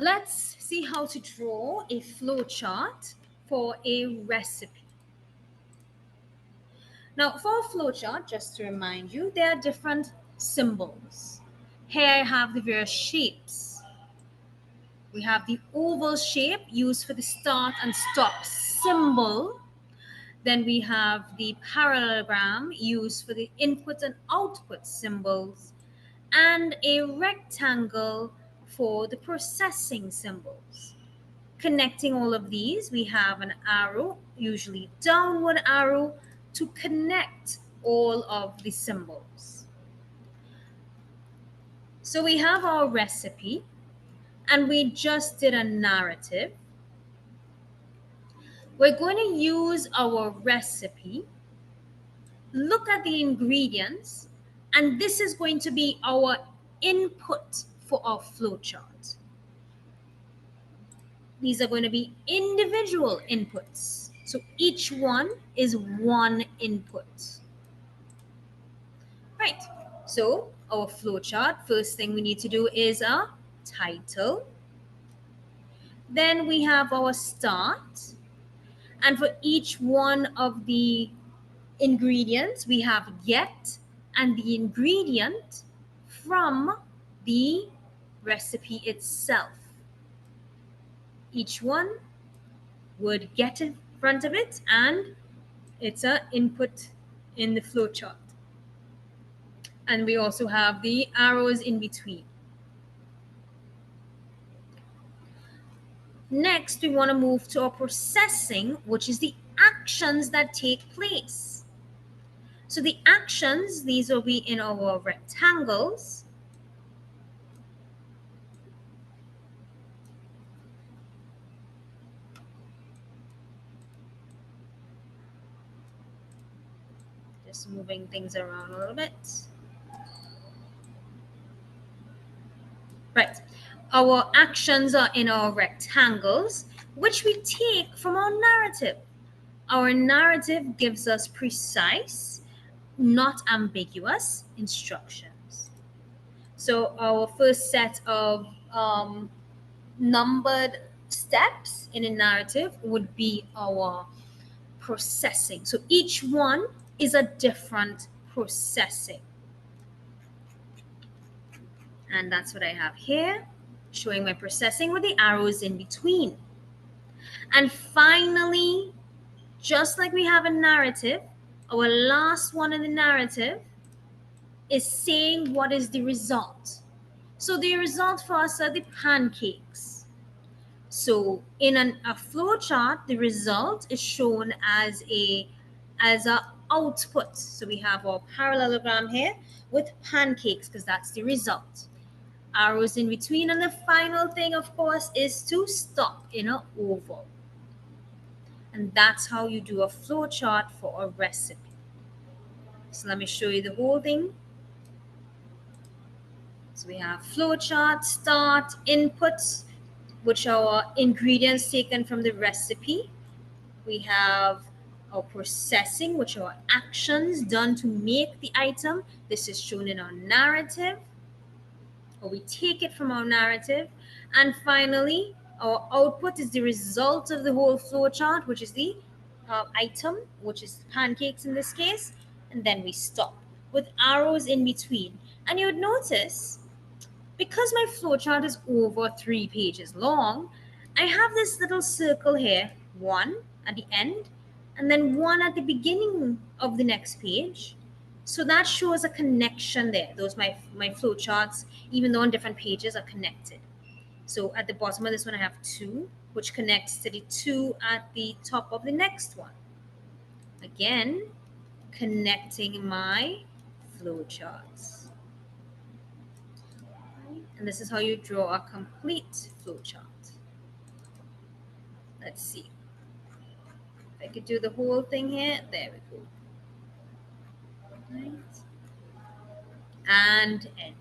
Let's see how to draw a flowchart for a recipe. Now, for a flowchart, just to remind you, there are different symbols. Here I have the various shapes. We have the oval shape used for the start and stop symbol. Then we have the parallelogram used for the input and output symbols, and a rectangle for the processing symbols. Connecting all of these, we have an arrow, usually downward arrow, to connect all of the symbols. So we have our recipe, and we just did a narrative. We're going to use our recipe, look at the ingredients, and this is going to be our input for our flowchart. These are going to be individual inputs. So each one is one input. Right. So our flowchart, first thing we need to do is a title. Then we have our start. And for each one of the ingredients, we have get and the ingredient from the recipe itself. Each one would get in front of it, and it's an input in the flowchart. And we also have the arrows in between. Next, we want to move to our processing, which is the actions that take place. So the actions, these will be in our rectangles. Just moving things around a little bit. Right. Our actions are in our rectangles, which we take from our narrative. Our narrative gives us precise, not ambiguous instructions. So our first set of numbered steps in a narrative would be our processing. So each one is a different processing. And that's what I have here, showing my processing with the arrows in between. And finally, just like we have a narrative, our last one in the narrative is saying what is the result. So the result for us are the pancakes. So in a flowchart, the result is shown as a output. So we have our parallelogram here with pancakes because that's the result. Arrows in between, and the final thing, of course, is to stop in an oval. And that's how you do a flowchart for a recipe. So let me show you the whole thing. So we have flowchart, start, inputs, which are our ingredients taken from the recipe. We have our processing, which are actions done to make the item. This is shown in our narrative, or we take it from our narrative. And finally, our output is the result of the whole flowchart, which is the item, which is pancakes in this case. And then we stop with arrows in between. And you would notice, because my flowchart is over 3 pages long, I have this little circle here, one at the end, and then one at the beginning of the next page. So that shows a connection there. Those my flowcharts, even though on different pages, are connected. So at the bottom of this one, I have 2, which connects to the 2 at the top of the next one. Again, connecting my flowcharts. And this is how you draw a complete flowchart. Let's see. If I could do the whole thing here, there we go. Right. And end.